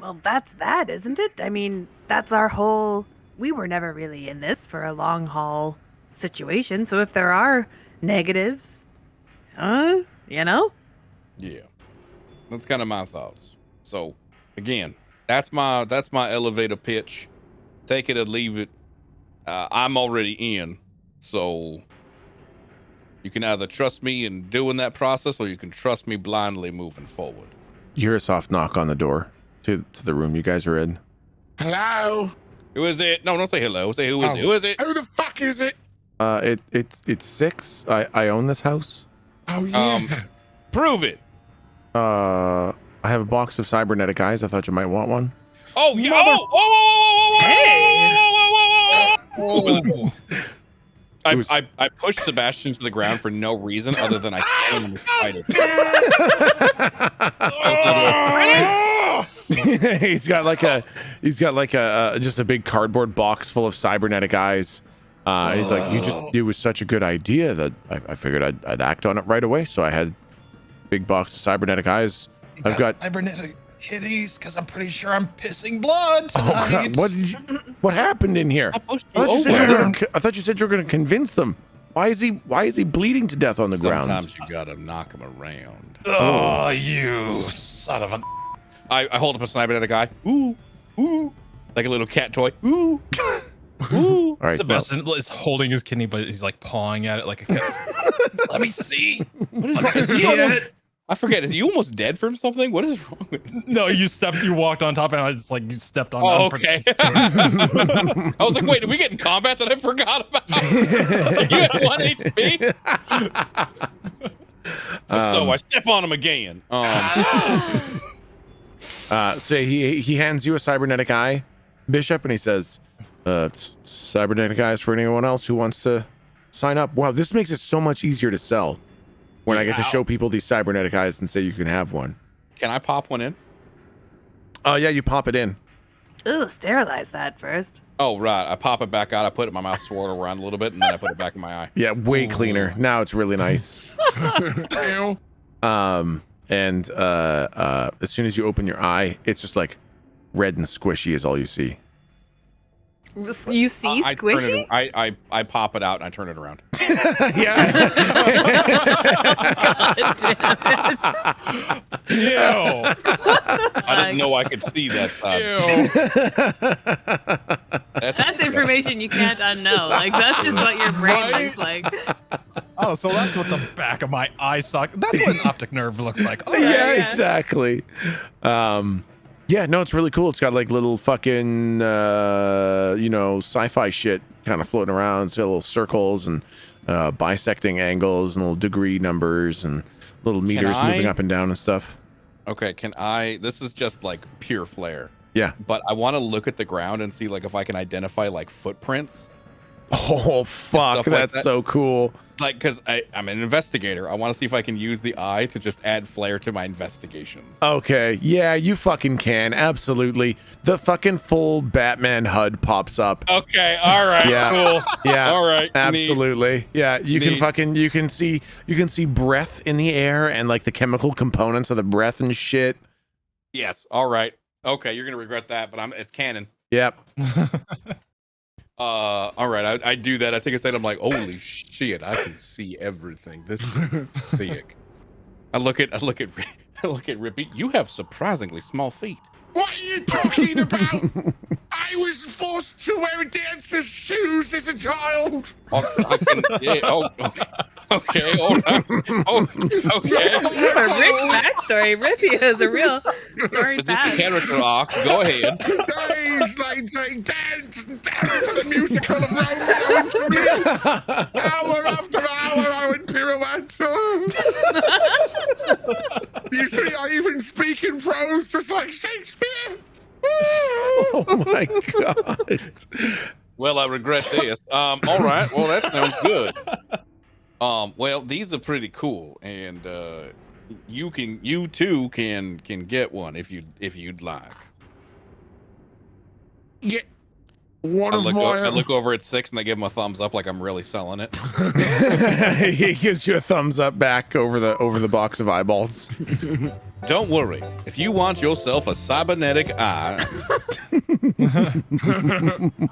Well, that's that, isn't it? I mean, that's our whole. We were never really in this for a long haul situation, so if there are negatives, you know? Yeah, that's kind of my thoughts. So, again, that's my elevator pitch. Take it or leave it. I'm already in, so you can either trust me in doing that process, or you can trust me blindly moving forward. You hear a soft knock on the door to the room you guys are in. Hello? Who is it? No, don't say hello. Say who is it? Who is it? Who the fuck is it? It's 6. I own this house. Oh, yeah. Prove it. I have a box of cybernetic eyes. I thought you might want one. Oh, yeah. I pushed Sebastian to the ground for no reason other than I killed him excited. he's got like a just a big cardboard box full of cybernetic eyes. He's like, it was such a good idea that I figured I'd act on it right away. So I had a big box of cybernetic eyes. I've got cybernetic kitties because I'm pretty sure I'm pissing blood tonight. Oh, God. What happened in here? I thought you said you were going to convince them. Why is he bleeding to death on the ground? Sometimes you gotta knock him around. Oh, you son of a! I hold up a cybernetic eye. Ooh, ooh, like a little cat toy. Ooh, ooh. All right, Sebastian is holding his kidney, but he's like pawing at it like a cat. Let me see. Let me see it. I forget. Is he almost dead from something? What is wrong with him? No, you walked on top, and it's like you stepped on. Oh, okay. I was like, wait, did we get in combat that I forgot about? You had 1 HP? So I step on him again. So he hands you a cybernetic eye, Bishop, and he says, cybernetic eyes for anyone else who wants to sign up. Wow, this makes it so much easier to sell. When I get to show people these cybernetic eyes and say you can have one. Can I pop one in? Oh, yeah, you pop it in. Ooh, sterilize that first. Oh, right. I pop it back out. I put it in my mouth, swirl it around a little bit, and then I put it back in my eye. Yeah, way cleaner. Now it's really nice. And as soon as you open your eye, it's just like red and squishy is all you see. You see squishy? I pop it out and I turn it around. Yeah. Ew. I didn't know I could see that. That's information you can't unknow. Like that's just what your brain looks like. Oh, so that's what the back of my eye socket. That's what an optic nerve looks like. Oh, yeah, exactly. Yeah, no, it's really cool. It's got like little fucking, sci-fi shit kind of floating around. It's got little circles and bisecting angles and little degree numbers and little meters moving up and down and stuff. Okay, this is just like pure flair. Yeah. But I want to look at the ground and see like if I can identify like footprints. Oh, fuck. That's so cool. Like, because I'm an investigator. I want to see if I can use the eye to just add flair to my investigation. Okay. Yeah, you fucking can. Absolutely. The fucking full Batman HUD pops up. Okay. All right. Yeah. Cool. Yeah. All right. Absolutely. Neat. Yeah. You can see breath in the air and like the chemical components of the breath and shit. Yes. All right. Okay. You're going to regret that, but it's canon. Yep. All right, I do that. I take a second. I'm like, holy shit, I can see everything. This is sick. I look at Rippy. You have surprisingly small feet. What are you talking about? I was forced to wear dancer's shoes as a child. Okay, hold on. Okay. A rich backstory. Rippy has a real story. Is this the character arc? Go ahead. Days later, dance to the musical of Romeo and Juliet. Hour after hour, I would pirouette. You see, I even speak in prose just like Shakespeare. Oh my god. Well, I regret this. All right. Well, that sounds good. Well, these are pretty cool, and you too can get one if you'd like. Yeah. One I of look, my. I look over at 6 and I give him a thumbs up like I'm really selling it. He gives you a thumbs up back over the box of eyeballs. Don't worry. If you want yourself a cybernetic eye,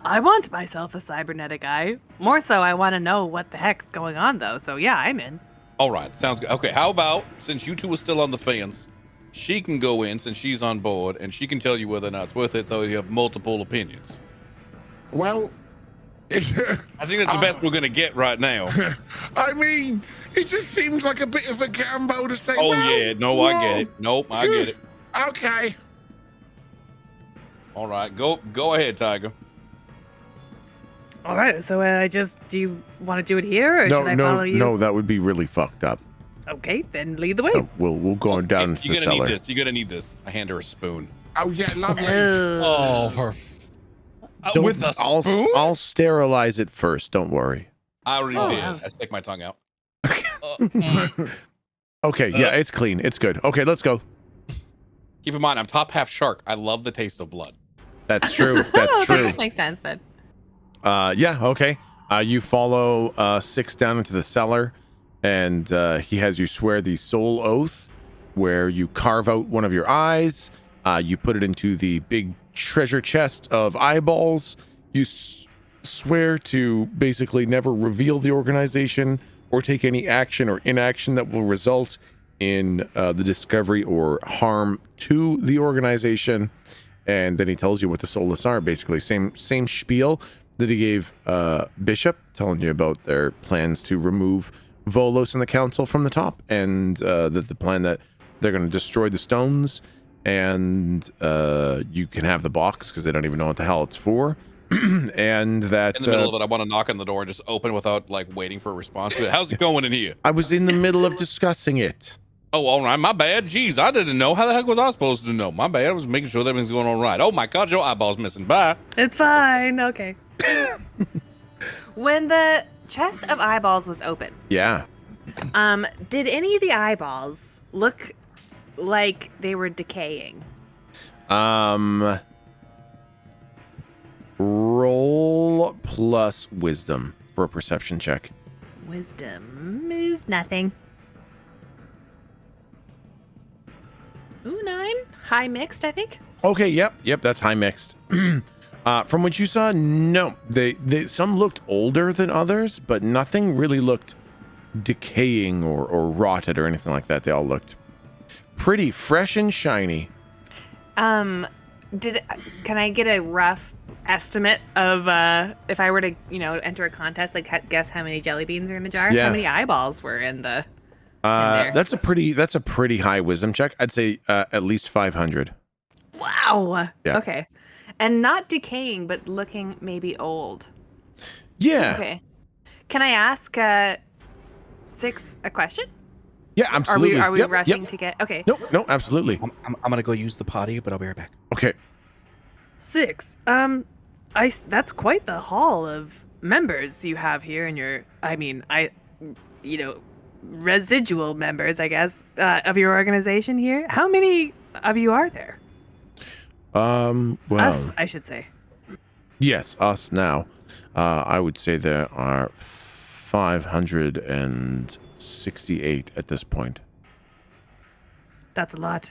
I want myself a cybernetic eye. More so, I want to know what the heck's going on, though. So yeah, I'm in. all right, sounds good. Okay, how about since you two are still on the fence, she can go in since she's on board and she can tell you whether or not it's worth it, so you have multiple opinions. Well, I think that's the best we're gonna get right now. I mean, it just seems like a bit of a gamble to say. Oh well, yeah, no, I get it. Nope, I get it. Okay. All right, go ahead, Tiger. All right. So do you want to do it here, or should I follow you? No, that would be really fucked up. Okay, then lead the way. No, we'll go down into the You're gonna cellar. need this. You're gonna need this. I hand her a spoon. Oh yeah, lovely. Oh, for with the spoon. I'll sterilize it first. Don't worry. I already Oh, did. wow. I stick my tongue out. Okay, yeah, it's clean. It's good. Okay, let's go. Keep in mind, I'm top half shark. I love the taste of blood. That's true. That's Oh, true. That makes sense then. Yeah, okay. You follow 6 down into the cellar, and he has you swear the soul oath, where you carve out one of your eyes. You put it into the big treasure chest of eyeballs. You swear to basically never reveal the organization or take any action or inaction that will result in the discovery or harm to the organization. And then he tells you what the soulless are, basically. Same spiel that he gave Bishop, telling you about their plans to remove Volos and the council from the top, and that the plan that they're going to destroy the stones, and you can have the box because they don't even know what the hell it's for. And that In the middle of it, I want to knock on the door and just open without like waiting for a response. How's it going in here? I was in the middle of discussing it. Oh, all right. My bad. Jeez, I didn't know. How the heck was I supposed to know? My bad. I was making sure that everything's going on right. Oh my God, your eyeball's missing. Bye. It's fine. Okay. When the chest of eyeballs was open, Yeah. did any of the eyeballs look like they were decaying? Roll plus wisdom for a perception check. Wisdom is nothing. Ooh, 9. High mixed, I think. Okay, yep, that's high mixed. From what you saw, no. They some looked older than others, but nothing really looked decaying or rotted or anything like that. They all looked pretty fresh and shiny. Can I get a rough estimate of if I were to, enter a contest, like guess how many jelly beans are in a jar? Yeah. How many eyeballs were in the there? That's a pretty high wisdom check. I'd say at least 500. Wow. Yeah. Okay. And not decaying, but looking maybe old. Yeah. Okay. Can I ask 6 a question? Yeah, absolutely. Are we Yep, rushing yep. to get? Okay. No, absolutely. I'm gonna go use the potty, but I'll be right back. Okay. 6. That's quite the hall of members you have here in your. Residual members, I guess, of your organization here. How many of you are there? Well, Us, I should say. yes, us now. I would say there are 568 at this point. That's a lot.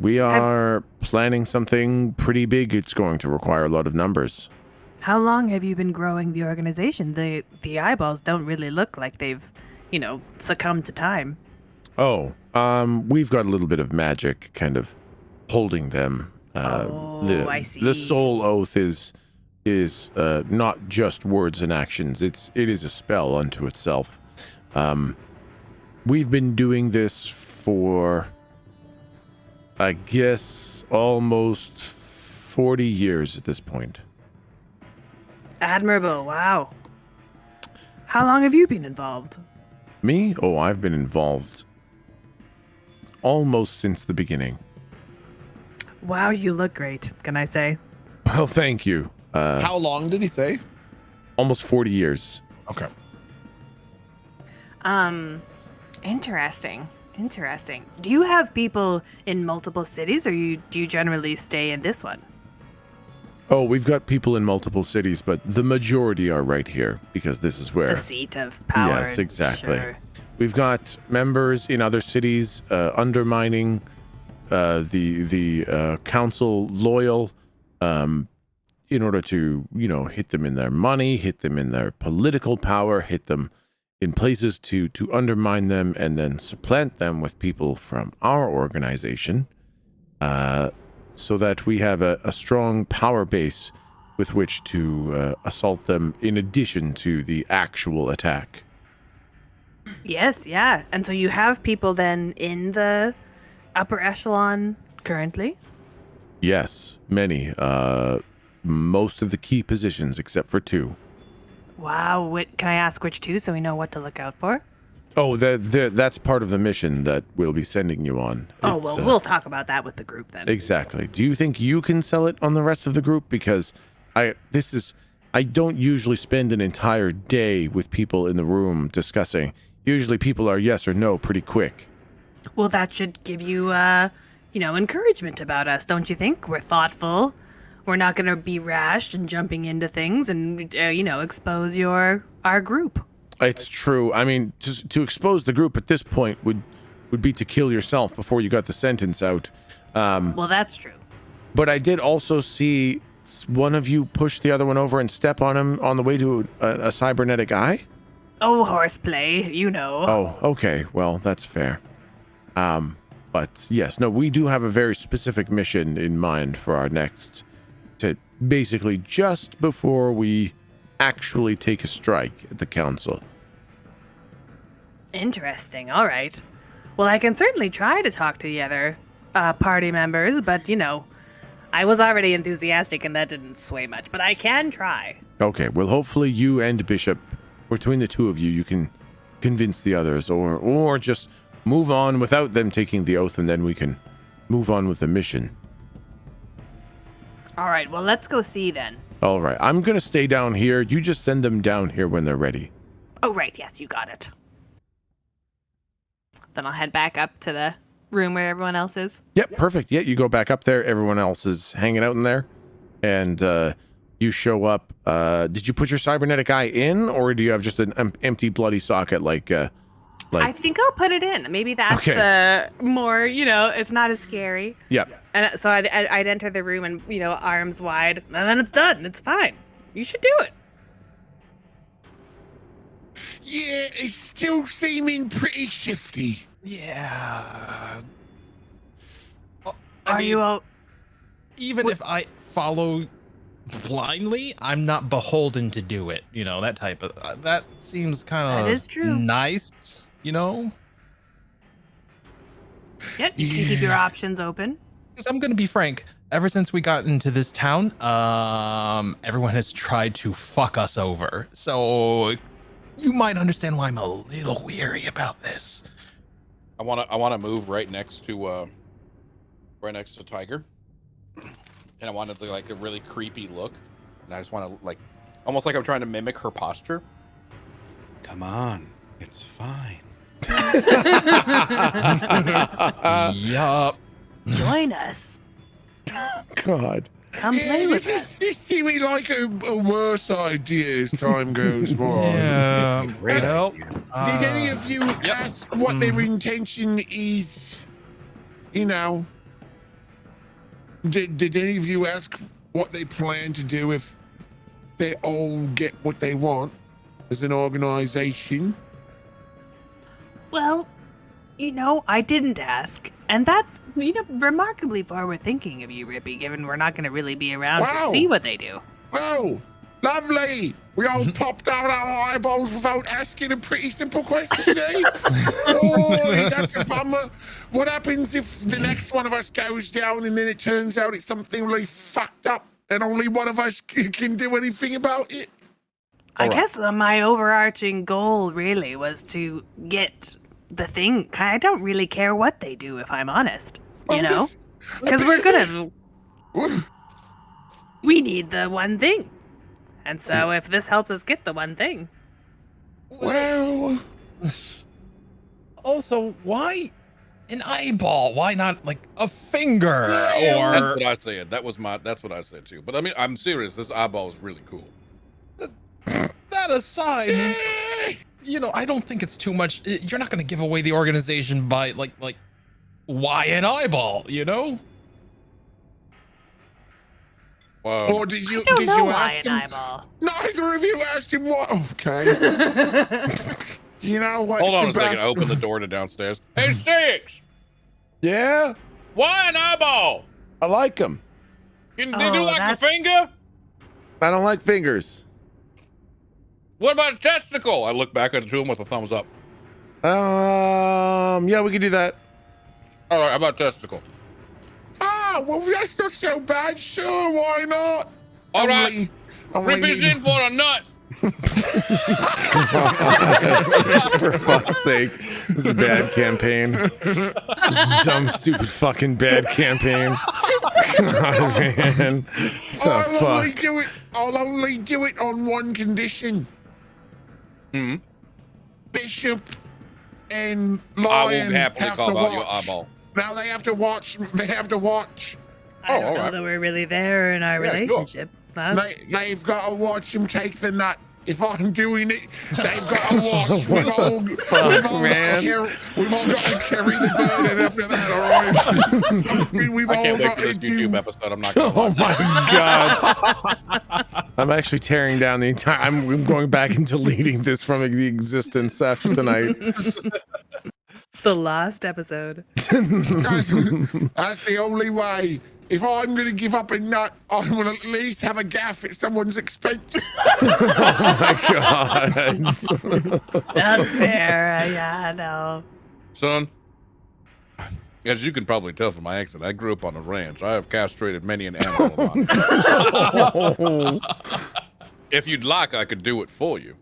We are planning something pretty big. It's going to require a lot of numbers. How long have you been growing the organization? The eyeballs don't really look like they've, succumbed to time. Oh, we've got a little bit of magic kind of holding them. I see. The soul oath is not just words and actions. It is a spell unto itself. We've been doing this for, I guess, almost 40 years at this point. Admirable. Wow. How long have you been involved? Me? Oh, I've been involved almost since the beginning. Wow, you look great, can I say? Well, thank you. How long did he say? Almost 40 years. Okay. Interesting. Do you have people in multiple cities, or do you generally stay in this one? Oh, we've got people in multiple cities, but the majority are right here because this is where. The seat of power. Yes, exactly. Sure. We've got members in other cities undermining the council loyal in order to, hit them in their money, hit them in their political power, hit them in places to undermine them, and then supplant them with people from our organization so that we have a strong power base with which to assault them in addition to the actual attack. Yes, yeah. And so you have people then in the upper echelon currently? Yes, many. Most of the key positions except for 2. Wow. Can I ask which 2 so we know what to look out for? Oh, that's part of the mission that we'll be sending you on. Oh, well, we'll talk about that with the group then. Exactly. Do you think you can sell it on the rest of the group? Because I don't usually spend an entire day with people in the room discussing. Usually people are yes or no pretty quick. Well, that should give you, encouragement about us, don't you think? We're thoughtful. We're not going to be rash and jumping into things and, expose our group. It's true. I mean, just to expose the group at this point would be to kill yourself before you got the sentence out. Well, that's true. But I did also see one of you push the other one over and step on him on the way to a cybernetic eye. Oh, horseplay, Oh, okay. Well, that's fair. But yes, no, we do have a very specific mission in mind for our next, to basically just before we actually take a strike at the council. Interesting. All right. Well, I can certainly try to talk to the other party members, but, I was already enthusiastic and that didn't sway much, but I can try. Okay, well, hopefully you and Bishop, between the 2 of you, you can convince the others or just move on without them taking the oath, and then we can move on with the mission. All right, well, let's go see then. All right, I'm going to stay down here. You just send them down here when they're ready. Oh, right, yes, you got it. Then I'll head back up to the room where everyone else is. Yep, perfect. Yeah, you go back up there. Everyone else is hanging out in there. And you show up. Did you put your cybernetic eye in, or do you have just an empty bloody socket like... I think I'll put it in. Maybe that's the more, it's not as scary. Yep. And so I'd enter the room and, arms wide, and then it's done. It's fine. You should do it. Yeah, it's still seeming pretty shifty. Yeah. Are you all... Even if I follow blindly, I'm not beholden to do it. That type of... that seems kind of... That is true. Nice, Yep, you can keep your options open. Because I'm going to be frank. Ever since we got into this town, everyone has tried to fuck us over. So you might understand why I'm a little weary about this. I want to move right next to Tiger, and I want it to like a really creepy look, and I just want to almost like I'm trying to mimic her posture. Come on, it's fine. Yup. Join us. God. Come play with us. This seeming like a worse idea as time goes by. Yeah. Great Well, idea. Did any of you ask what their intention is? Did any of you ask what they plan to do if they all get what they want as an organization? Well, I didn't ask. And that's, remarkably forward thinking of you, Rippy, given we're not going to really be around Wow. to see what they do. Oh, lovely. We all popped out our eyeballs without asking a pretty simple question, eh? Oh, that's a bummer. What happens if the next one of us goes down and then it turns out it's something really fucked up and only one of us can do anything about it? I guess my overarching goal really was to get the thing. I don't really care what they do, if I'm honest. Because we're gonna... We need the one thing. And so if this helps us get the one thing... Well... Also, why An eyeball. Why not like a finger That's or what I said. That's what I said too. But I mean, I'm serious. This eyeball is really cool. that aside? You know, I don't think it's too much. You're not going to give away the organization by like why an eyeball, you know? Or did you I don't know ask why an him? eyeball. Neither of you asked him what. Okay. You know what? Hold on a second. I Sebastian? open the door to downstairs. Hey, Sticks! Yeah, Why an eyeball? I like them. Can they do Oh, like a that's- finger? I don't like fingers. What about a testicle? I look back at the two of them with a thumbs up. Yeah, we could do that. All right, how about testicle? Ah, well, that's not so bad. Sure, why not? All right. Only Rippy's need- in for a nut. For fuck's sake, this is a bad campaign. This dumb, stupid, fucking bad campaign. God, man, what the fuck? I'll only do it on one condition. Hmm. Bishop and I Lion will happily have call to out your watch. eyeball. Now they have to watch. They have to watch. I don't all know right. that we're really there in our Yeah, sure. relationship. They've got to watch him take the nut. If I'm doing it, they've got to watch. We've all got to carry the burden after that, all right? We've I all can't wait got for this to YouTube do. episode. I'm not gonna Oh lie. my god! I'm actually tearing down the entire. I'm going back into leading this from the existence after tonight. The last episode. That's the only way. If I'm going to give up a nut, I will at least have a gaff at someone's expense. Oh my god! That's fair. Yeah, no. Son, as you can probably tell from my accent, I grew up on a ranch. I have castrated many an animal. of mine. If you'd like, I could do it for you.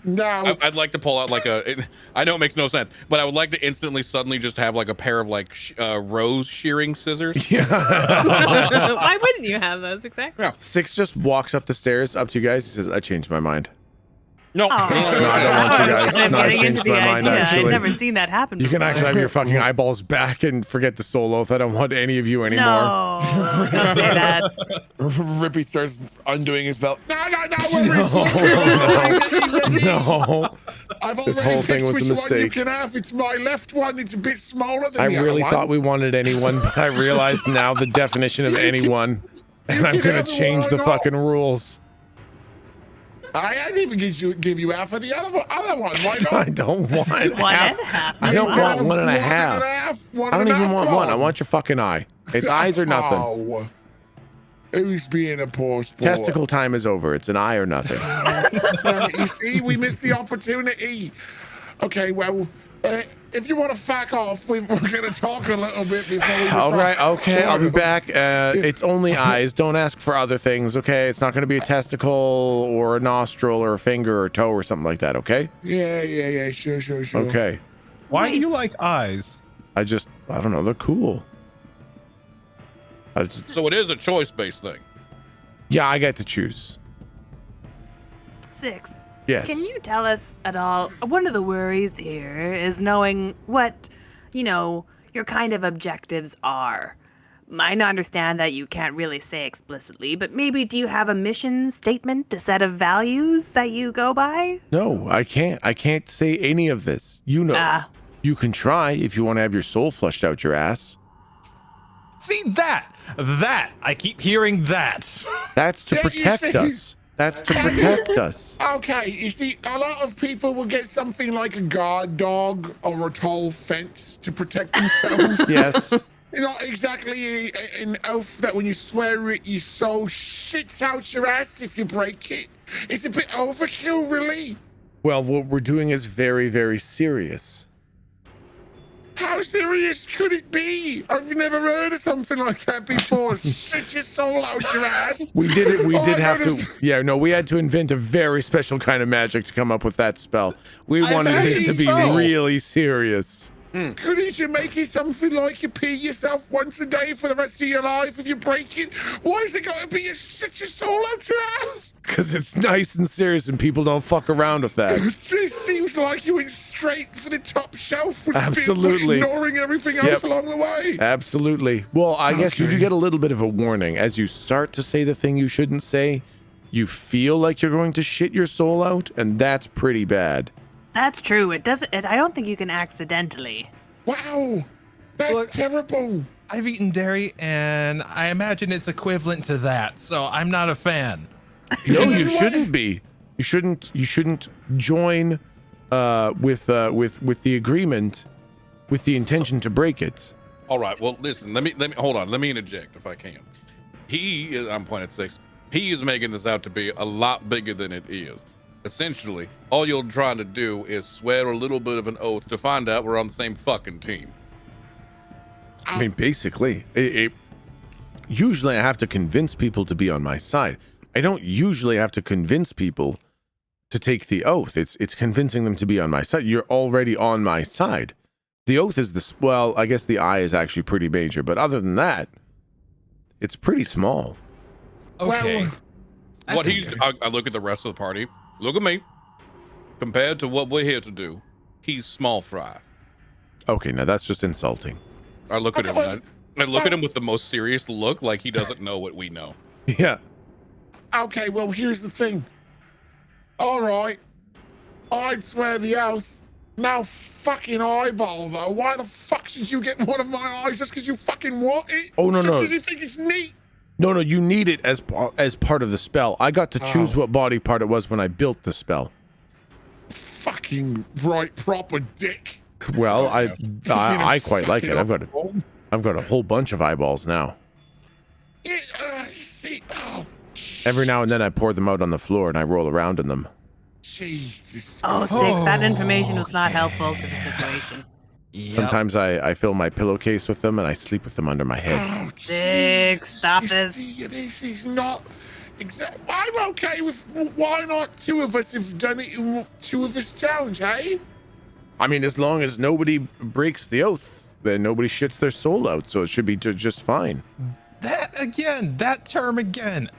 No. I'd like to pull out like I know it makes no sense, but I would like to instantly suddenly just have like a pair of like rose shearing scissors. Why wouldn't you have those exactly? Six just walks up the stairs up to you guys. He says, "I changed my mind." No, Oh, No, I don't want you guys. I'm No, I getting changed into the my mind, idea. actually. I've never seen that happen You can before. actually have your fucking eyeballs back and forget the soul oath. I don't want any of you anymore. No, don't say that. Rippy starts undoing his belt. No. No. I've This already whole thing picked was a which one you mistake. can have. It's my left one. It's a bit smaller than I the other really one. thought we wanted anyone, but I realized now the definition of anyone. And I'm can gonna have change the one. fucking rules. I didn't even give you half of the other one. Why I not? don't want One half. and a half. I don't Wow. want one and a half. I don't even want one. I want your fucking eye. It's eyes or nothing. Oh, who's being a poor sport? Testicle time is over. It's an eye or nothing. You see, we missed the opportunity. Okay, well, if you want to fuck off, we're going to talk a little bit before we All decide. right, okay, I'll be back. It's only eyes. Don't ask for other things, okay? It's not going to be a testicle or a nostril or a finger or toe or something like that, okay? Yeah, sure. Okay. Why do you Wait. like eyes? I don't know, they're cool. So it is a choice-based thing. Yeah, I get to choose. 6. Yes. Can you tell us at all? One of the worries here is knowing what, your kind of objectives are. I understand that you can't really say explicitly, but maybe do you have a mission statement, a set of values that you go by? No, I can't. I can't say any of this. You know. Ah. You can try if you want to have your soul flushed out your ass. See that? I keep hearing that. That's to Yeah, you protect see- us. That's to protect us. Okay, you see, a lot of people will get something like a guard dog or a tall fence to protect themselves. Yes. Not exactly an oath that when you swear it, your soul shits out your ass if you break it. It's a bit overkill, really. Well, what we're doing is very, very serious. How serious could it be? I've never heard of something like that before. Shit your soul out your ass. We did it. We All did I have to. noticed- Yeah, no, we had to invent a very special kind of magic to come up with that spell. We I wanted this to be bet so. really serious. Couldn't you make it something like you pee yourself once a day for the rest of your life if you break it? Why has it got to be such a soul out your ass? Because it's nice and serious and people don't fuck around with that. This seems like you went straight for the top shelf with Absolutely. ignoring everything else along the way. Absolutely. Well, I guess you do get a little bit of a warning. As you start to say the thing you shouldn't say, you feel like you're going to shit your soul out, and that's pretty bad. That's true. It doesn't. I don't think you can accidentally. Wow, that's terrible. I've eaten dairy, and I imagine it's equivalent to that, so I'm not a fan. No, you shouldn't be. You shouldn't join with the agreement with the intention to break it. All right. Well, listen. Let me hold on. Let me interject if I can. I'm pointing at 6. He is making this out to be a lot bigger than it is. Essentially, all you're trying to do is swear a little bit of an oath to find out we're on the same fucking team. I mean, basically, usually I have to convince people to be on my side. I don't usually have to convince people to take the oath. It's convincing them to be on my side. You're already on my side. The oath is well, I guess the I is actually pretty major, but other than that, it's pretty small. Okay. Well, I look at the rest of the party. Look at me. Compared to what we're here to do, he's small fry. Okay, now that's just insulting. I look at him. I look at him with the most serious look, like he doesn't know what we know. Yeah. Okay, well, here's the thing. All right, I'd swear the oath. Now fucking eyeball, though. Why the fuck should you get one of my eyes just because you fucking want it? Oh, no, just no. because you think it's neat? No, you need it as part of the spell. I got to choose what body part it was when I built the spell. Fucking right, proper dick. Well, I quite like it. I've got a whole bunch of eyeballs now. Every now and then I pour them out on the floor and I roll around in them. Jesus. Oh, 6. That information was not helpful to the situation. Yep. Sometimes I fill my pillowcase with them and I sleep with them under my head. Oh, 6. Stop this. This is not exact. I'm okay with. Why not 2 of us have done it in 2 of us challenge, eh? I mean, as long as nobody breaks the oath, then nobody shits their soul out, so it should be just fine. That term again.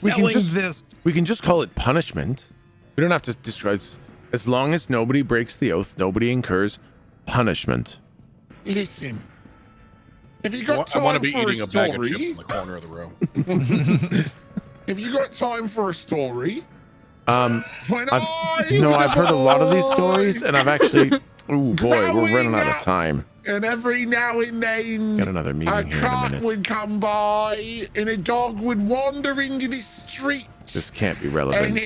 We can this. just call it punishment. We don't have to describe. As long as nobody breaks the oath, nobody incurs punishment. Listen, if you got time I want to be for eating a bag of chips in the corner of the room. If you got time for a story, I've heard a lot of these stories, and I've actually. Oh boy, we're running out of time. And every now and then, Got another meeting a here in a cart minute. would come by, and a dog would wander into the street. This can't be relevant.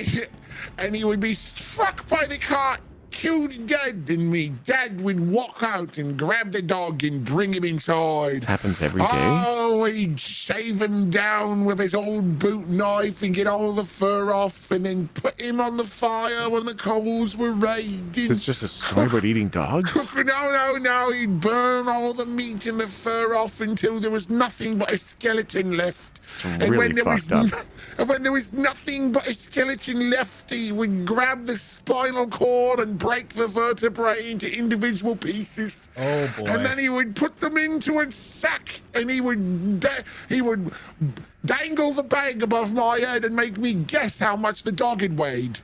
And he would be struck by the cart, killed dead, and me dad would walk out and grab the dog and bring him inside. This happens every day. Oh, he'd shave him down with his old boot knife and get all the fur off, and then put him on the fire when the coals were raging. This is just a story about eating dogs? No. He'd burn all the meat and the fur off until there was nothing but a skeleton left. It's really fucked up. And when there was nothing but a skeleton left, he would grab the spinal cord and break the vertebrae into individual pieces. Oh boy. And then he would put them into a sack, and he would dangle the bag above my head and make me guess how much the dog had weighed.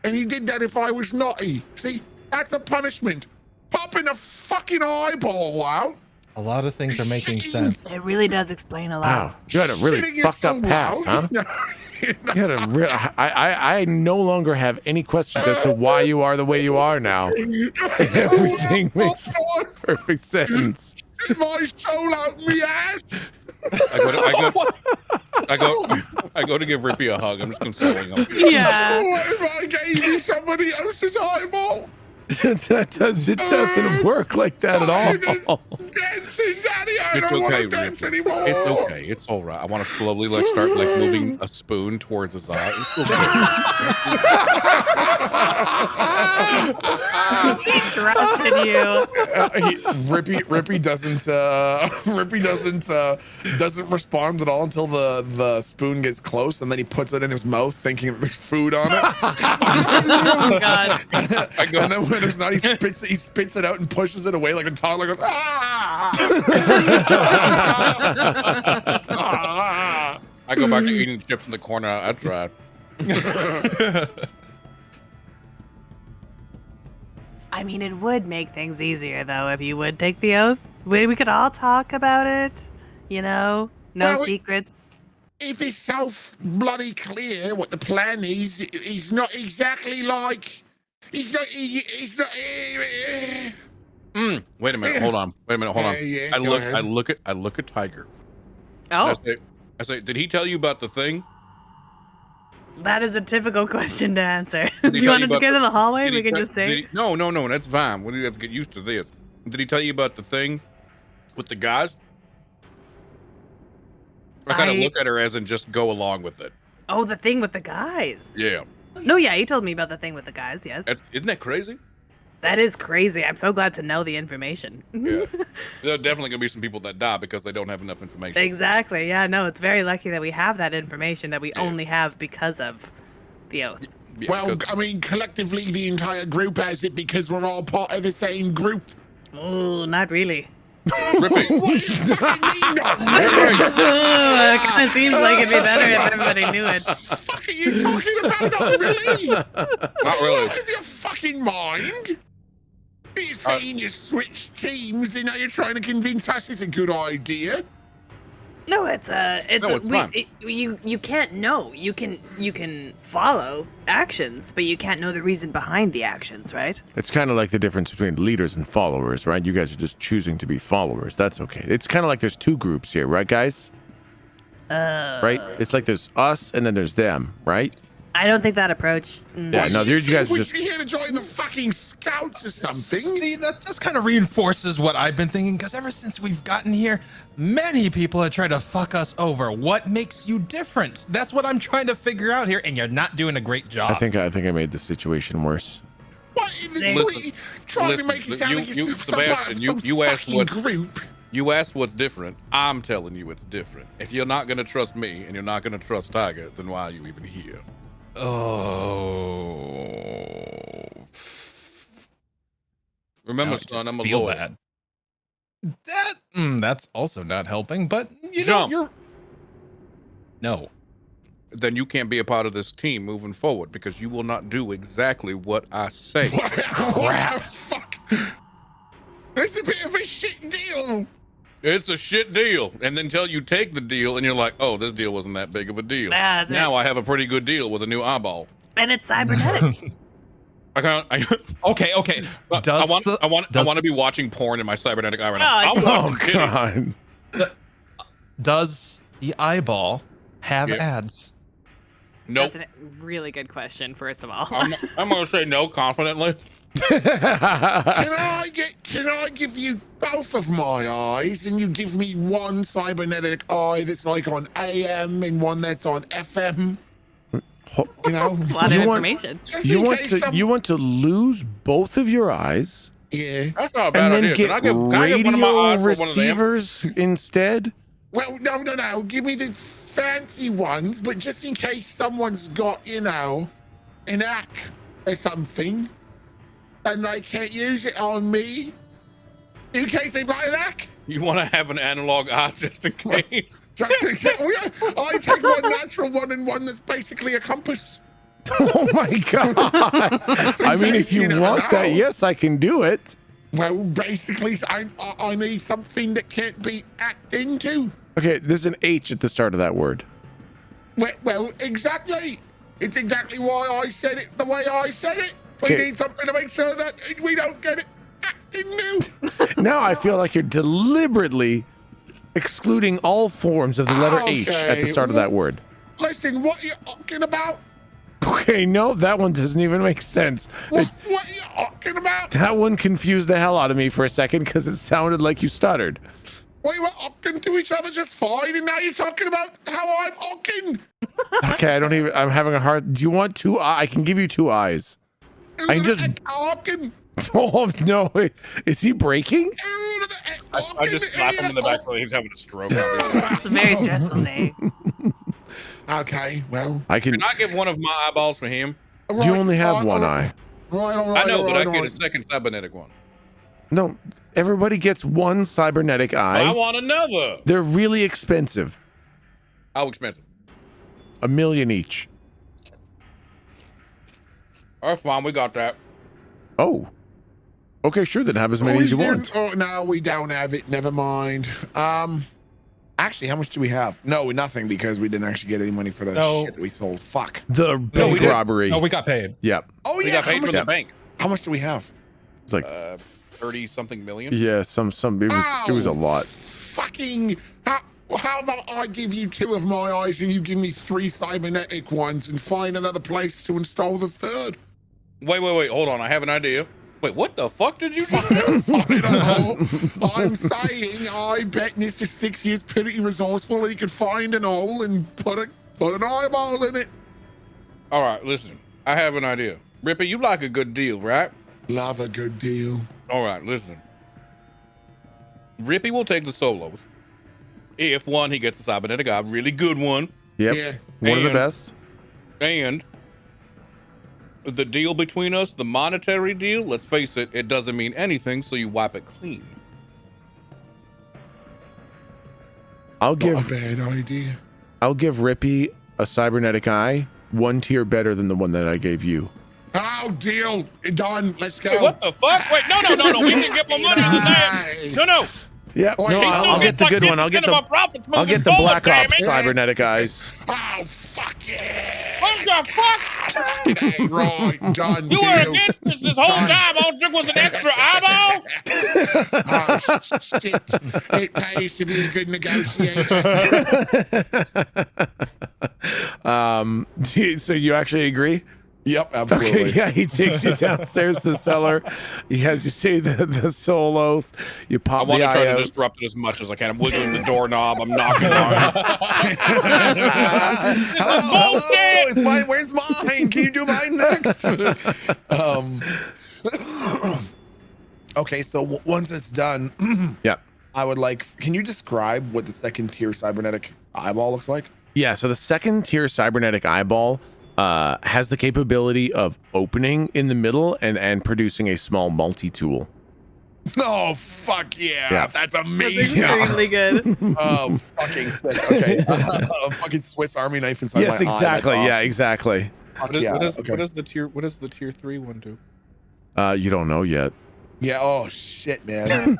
And he did that if I was naughty. See, that's a punishment. Popping a fucking eyeball out. A lot of things are making sense. It really does explain a lot. Wow, you had a really Shitting fucked is up so past, huh? loud. You had a real. I no longer have any questions as to why you are the way you are now. Everything makes perfect sense. My soul out me ass. I go to give Rippy a hug. I'm just consoling him. Yeah. What if I gave you somebody else's eyeball? It doesn't work like that at all. dancing, Daddy. I It's don't want okay, to dance Rippy. anymore. It's okay. It's all right. I want to slowly start moving a spoon towards his eye. It's okay. He trusted you. Rippy doesn't respond at all until the spoon gets close, and then he puts it in his mouth, thinking that there's food on it. Oh God. I go, And then when there's not, he spits it out and pushes it away like a toddler. Goes, I go back to eating chips in the corner. I tried. I mean, it would make things easier, though, if you would take the oath. We could all talk about it, you know? No Well, secrets. If it's so bloody clear what the plan is, he's not exactly like. He's not. Wait a minute. Hold on. Yeah, I go look. ahead. I look at Tiger. Oh, I say, did he tell you about the thing? that is a typical question to answer. Did Do he you tell want you him to about get the- in the hallway? Did We he can te- just did say. he- No, that's fine. We have to get used to this. Did he tell you about the thing with the guys? I kind of I- look at her as in just go along with it. Oh, the thing with the guys. Yeah. No, yeah, he told me about the thing with the guys, yes. Isn't that crazy? That is crazy. I'm so glad to know the information. Yeah. There are definitely going to be some people that die because they don't have enough information. Exactly. Yeah, no, it's very lucky that we have that information that we Yes. only have because of the oath. Yeah, Well, 'cause- I mean, collectively, the entire group has it because we're all part of the same group. Oh, not really. Rippy. What do you fucking mean? Not It kind of seems like it'd be better if everybody knew it. fuck are you talking about? Not really. Not really. Out of your fucking mind? You're saying you switched teams and now you're trying to convince us it's a good idea? No, it's fine. you can't know. You can follow actions, but you can't know the reason behind the actions, right? It's kind of like the difference between leaders and followers, right? You guys are just choosing to be followers. That's okay. It's kind of like there's two groups here, right, guys? Right? It's like there's us and then there's them, right? I don't think that approach. Yeah, no, you guys are Would just. you be here to join the fucking scouts or something? See, that just kind of reinforces what I've been thinking, because ever since we've gotten here, many people have tried to fuck us over. What makes you different? That's what I'm trying to figure out here, and you're not doing a great job. I think I made the situation worse. What is Listen, this? Trying to make it sound like you- you're some part of Sebastian, some you asked fucking what- group. You asked what's different. I'm telling you it's different. If you're not going to trust me and you're not going to trust Tiger, then why are you even here? Oh. Remember, Now I son, just I'm a feel lawyer. bad. That's also not helping, but you Jump. know, you're. No. Then you can't be a part of this team moving forward because you will not do exactly what I say. What the fuck? It's a bit of a shit deal. It's a shit deal. And then until you take the deal and you're like, oh, this deal wasn't that big of a deal. Yeah, that's Now I have a pretty good deal with a new eyeball. And it's cybernetic. I can't. Okay. I want to be watching porn in my cybernetic eye right now. Oh, I'm Oh, watching titties. God. Does the eyeball have Yeah. ads? Nope. That's a really good question, first of all. I'm going to say no confidently. Can I give you both of my eyes and you give me one cybernetic eye that's like on AM and one that's on FM? You know? a lot of You want- information. Just You in want case to some- you want to lose both of your eyes Yeah. That's not a bad and then idea. get Can I get one of my radio eyes for one of them? receivers instead? Well, no. Give me the fancy ones, but just in case someone's got, you know, an app or something, and they can't use it on me, in case they've got an app. You want to have an analog eye just in case? Just in case. Oh, yeah. I take one natural one and one that's basically a compass. Oh my God! I mean, if you never want that, know. yes, I can do it. Well, basically, I need something that can't be hacked into. Okay, there's an H at the start of that word. Well, exactly. It's exactly why I said it the way I said it. We Okay. need something to make sure that we don't get it hacked into. Now I feel like you're deliberately excluding all forms of the letter H at the Okay, start of that word. Listen, what are you talking about? Okay, no, that one doesn't even make sense. What? talking about? That one confused the hell out of me for a second because it sounded like you stuttered. We were talking to each other just fine, and now you're talking about how I'm talking. Okay, I'm having a hard. Do you want two? I can give you 2 eyes. I can just. Talking. Oh no! Is he breaking? I just slap him in the back while he's having a stroke. It's a very stressful day. Okay, well. Can I get one of my eyeballs for him? You only have one eye. Right, all I right. know, all but right, I all get a right. second cybernetic one. No, everybody gets one cybernetic eye. I want another. They're really expensive. How expensive? $1 million each. All right, fine. We got that. Oh. Okay, sure. Then have as many as you want. Oh, no, we don't have it. Never mind. Actually, how much do we have? No, nothing, because we didn't actually get any money for the shit that we sold. Fuck. The bank robbery. No, we got paid. Yep. Oh, We yeah. got paid from the bank. How much do we have? It's like 30-something million. yeah, some. It was a lot. Fucking. How about I give you 2 of my eyes and you give me 3 cybernetic ones and find another place to install the third? Wait. Hold on. I have an idea. Wait, what the fuck did you do? I don't know. I'm saying I bet Mr. 6 is pretty resourceful and he could find an hole and put an eyeball in it. All right, listen. I have an idea. Rippy, you like a good deal, right? Love a good deal. All right, listen. Rippy will take the solo. If one, he gets a cybernetic eye, really good one. Yep. Yeah. One of the And- best. And the deal between us, the monetary deal, let's face it, it doesn't mean anything, so you wipe it clean. I'll Not a give bad idea. Rippy a cybernetic eye 1 tier better than the one that I gave you. Oh, deal. Done. Let's go. Wait, what the fuck? Wait, no. We can get more money than that. No. Yeah. Oh, No, he I'll get the good one. I'll get the Black Ops cybernetic eyes. Oh, fuck yeah. What the fuck? Hey, right. Done. You deal. were against this whole time. All it took was an extra eyeball? Oh, shit. It pays to be a good negotiator. So you actually agree? Yep, absolutely. Okay, yeah, he takes you downstairs to the cellar. He has you say the soul oath. You I pop want the to try eye to out. disrupt it as much as I can. I'm wiggling the doorknob. I'm knocking on it. Hello, Bullshit! it's mine. Where's mine? Can you do mine next? Okay, so once it's done, Yeah. I would like. Can you describe what the second tier cybernetic eyeball looks like? Yeah, so the second tier cybernetic eyeball has the capability of opening in the middle and producing a small multi-tool. Oh fuck yeah! Yeah. That's That's amazing. extremely good. Oh fucking sick. Okay, a fucking Swiss Army knife inside Yes, my eye. exactly. That's Yeah, awesome. exactly. Fuck What is, yeah. what is, okay. what is the tier? What does the tier 3 one do? You don't know yet. Yeah. Oh shit, man.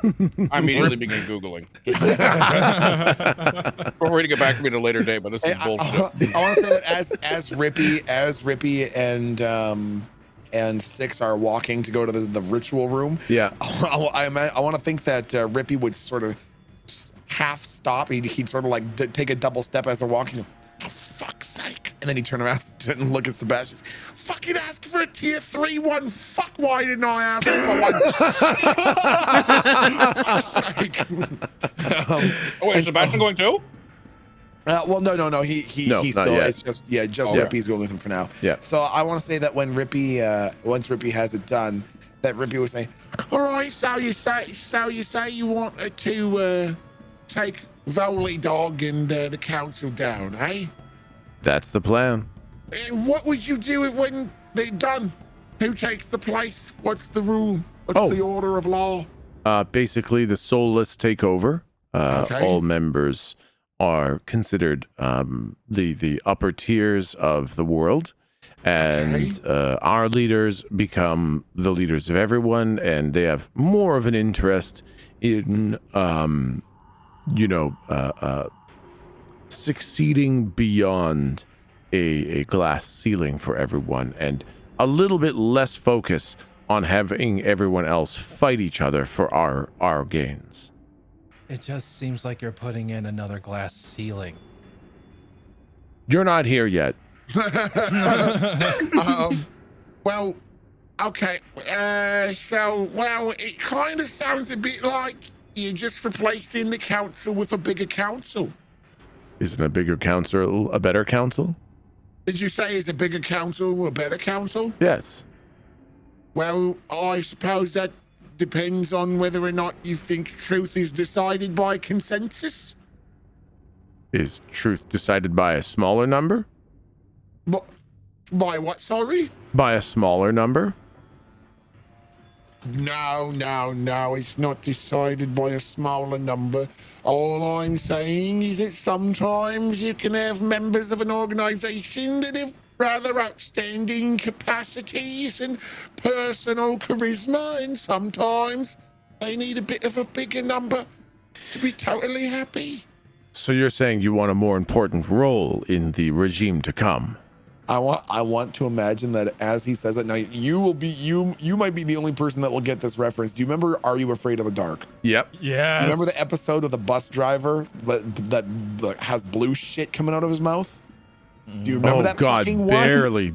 I immediately begin googling. Feel free to get back to me at a later date, but this is Hey, bullshit. I want to say that as Rippy and Six are walking to go to the ritual room, Yeah. I want to think that Rippy would sort of half stop. He'd sort of like take a double step as they're walking. Oh, fuck's sake. And then he turned around and look at Sebastian. Fucking ask for a tier 3 one. Fuck, why didn't I ask for one? Fuck's sake. Oh, wait, is Sebastian going too? Well, no. No, He's not still. yet. It's just just Yeah. Rippy's going with him for now. Yeah. So I want to say that when Rippy, once Rippy has it done, that Rippy would say, All right, so you say you want to take Volley Dog and the council down, eh? That's the plan. What would you do when they're done? Who takes the place? What's the rule? What's Oh. the order of law? Basically, the soulless take over. Okay. All members are considered the upper tiers of the world, and our leaders become the leaders of everyone, and they have more of an interest in succeeding beyond a glass ceiling for everyone, and a little bit less focus on having everyone else fight each other for our gains. It just seems like you're putting in another glass ceiling. You're not here yet. Well, Okay, well, it kind of sounds a bit like you're just replacing the council with a bigger council. Isn't a bigger council a better council? Did you say is a bigger council a better council? Yes. Well, I suppose that depends on whether or not you think truth is decided by consensus. Is truth decided by a smaller number? By what, sorry? By a smaller number? No, it's not decided by a smaller number. All I'm saying is that sometimes you can have members of an organization that have rather outstanding capacities and personal charisma, and sometimes they need a bit of a bigger number to be totally happy. So you're saying you want a more important role in the regime to come? I want to imagine that as he says it now, you might be the only person that will get this reference. Do you remember Are You Afraid of the Dark? Yep. Yes. Remember the episode of the bus driver that has blue shit coming out of his mouth? Do you remember that fucking one? barely.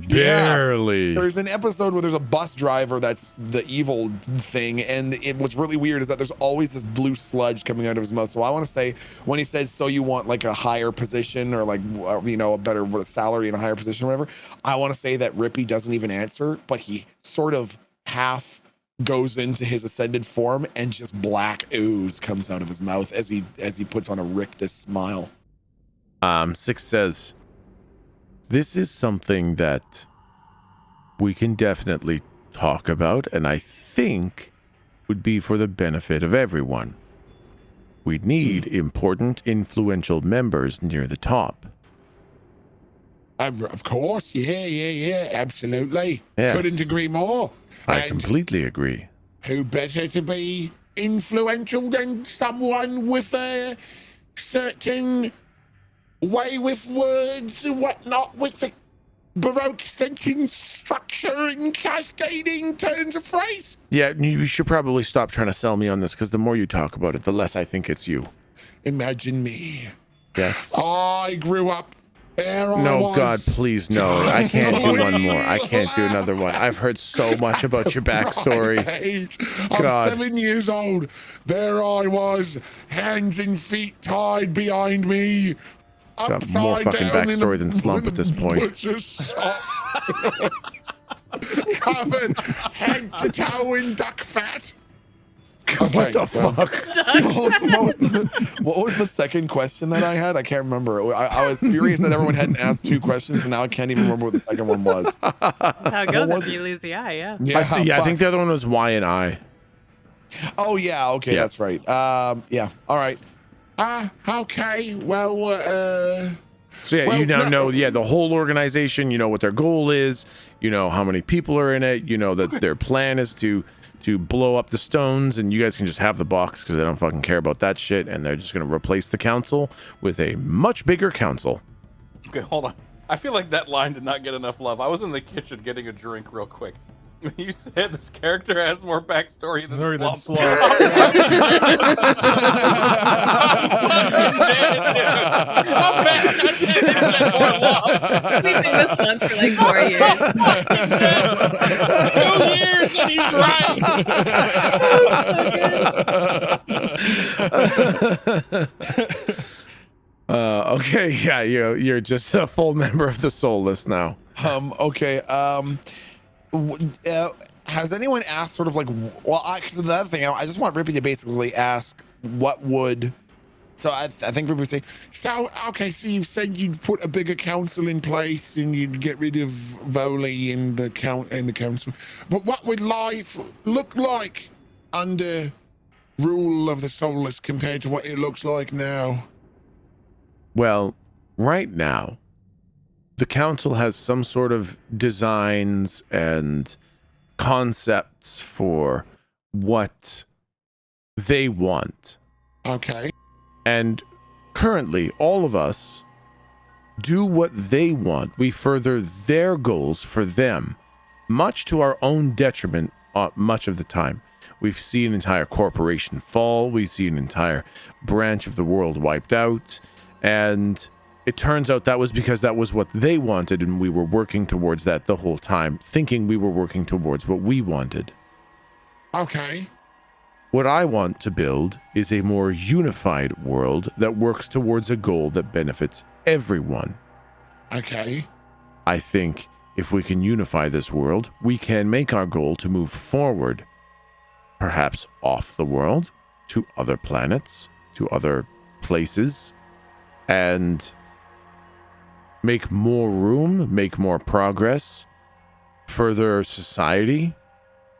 There's an episode where there's a bus driver that's the evil thing, and what's really weird is that there's always this blue sludge coming out of his mouth. So I want to say, when he says, so you want like a higher position or like, a better salary and a higher position or whatever, I want to say that Rippy doesn't even answer, but he sort of half goes into his ascended form and just black ooze comes out of his mouth as he puts on a rictus smile. Six says, this is something that we can definitely talk about, and I think would be for the benefit of everyone. We need important, influential members near the top. Of course, yeah, absolutely. Yes. Couldn't agree more. I And completely agree. who better to be influential than someone with a certain way with words and whatnot, with the Baroque sentence structure and cascading turns of phrase? Yeah, you should probably stop trying to sell me on this, because the more you talk about it, the less I think it's you. Imagine me. Yes. I grew up there. No, God, please, no. I can't do one more. I can't do another one. I've heard so much about your backstory. I'm God. 7 years old. There I was, hands and feet tied behind me. Got more fucking backstory than Slump at this point. Covered head to toe in duck fat. What the fuck? What was the second question that I had? I can't remember. I was furious that everyone hadn't asked two questions, and now I can't even remember what the second one was. That's how it goes after you lose the eye, yeah. I think the other one was Y and I. Oh, yeah. Okay, Yeah. that's right. Yeah. All right. Okay. Well, So yeah, well, you now no. know, the whole organization, you know what their goal is, you know how many people are in it, you know that their plan is to blow up the stones, and you guys can just have the box because they don't fucking care about that shit, and they're just going to replace the council with a much bigger council. Okay, hold on. I feel like that line did not get enough love. I was in the kitchen getting a drink real quick. You said this character has more backstory than Slump. We've been this one for like 4 years. 2 years and he's right. Okay, yeah, you're just a full member of the Soul List now. Okay. Has anyone asked sort of like, well, because the other thing, I just want Rippy to basically ask what would, so I think Rippy would say, so you said you'd put a bigger council in place and you'd get rid of Voley in the council. But what would life look like under rule of the Soulless compared to what it looks like now? Well, right now, the council has some sort of designs and concepts for what they want. Okay. And currently, all of us do what they want. We further their goals for them, much to our own detriment, much of the time. We've seen an entire corporation fall. We see an entire branch of the world wiped out. And it turns out that was because that was what they wanted, and we were working towards that the whole time, thinking we were working towards what we wanted. Okay. What I want to build is a more unified world that works towards a goal that benefits everyone. Okay. I think if we can unify this world, we can make our goal to move forward, perhaps off the world, to other planets, to other places, and make more room, make more progress, further society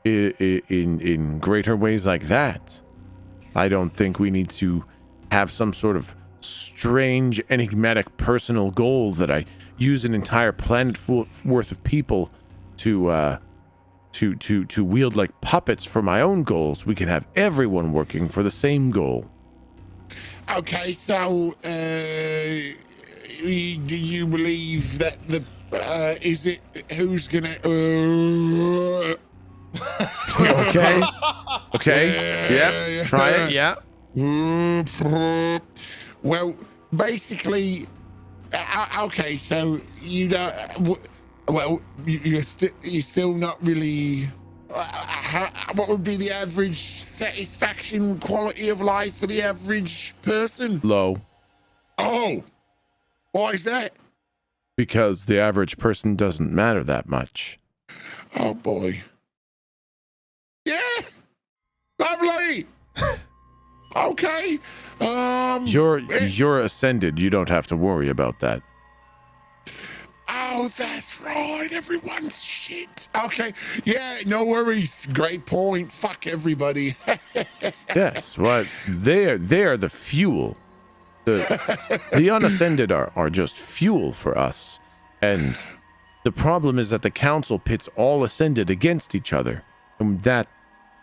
in greater ways like that. I don't think we need to have some sort of strange, enigmatic personal goal that I use an entire planet worth of people to wield like puppets for my own goals. We can have everyone working for the same goal. Okay, so do you believe that the is it who's gonna Okay. Yep. Try it. Yeah. Well, basically, okay. So you don't. Well, you're still not really. What would be the average satisfaction quality of life for the average person? Low. Oh, why is that? Because the average person doesn't matter that much. Oh boy. Yeah. Lovely. Okay. You're ascended. You don't have to worry about that. Oh, that's right. Everyone's shit. Okay. Yeah, no worries. Great point. Fuck everybody. Yes, what they're the fuel. The unascended are just fuel for us. And the problem is that the council pits all ascended against each other, and that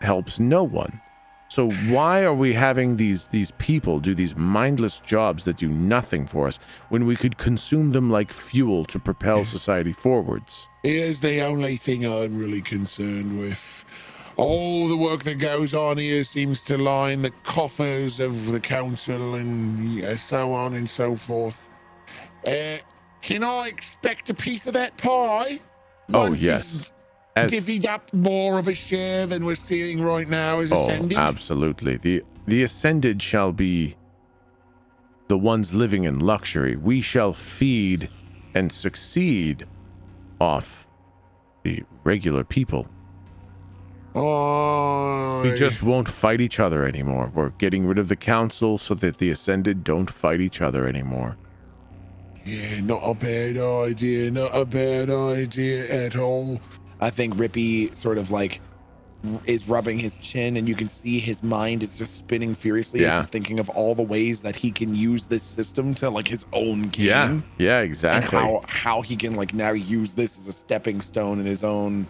helps no one. So why are we having these people do these mindless jobs that do nothing for us when we could consume them like fuel to propel society forwards? Here's the only thing I'm really concerned with. All the work that goes on here seems to line the coffers of the council and so on and so forth. Can I expect a piece of that pie? Oh, yes. Divvied up more of a share than we're seeing right now as Ascended? Oh, absolutely. The Ascended shall be the ones living in luxury. We shall feed and succeed off the regular people. Oh, we just won't fight each other anymore. We're getting rid of the council so that the Ascended don't fight each other anymore. Yeah, not a bad idea. Not a bad idea at all. I think Rippy sort of like is rubbing his chin, and you can see his mind is just spinning furiously as he's thinking of all the ways that he can use this system to like his own game. Yeah, exactly. And how he can like now use this as a stepping stone in his own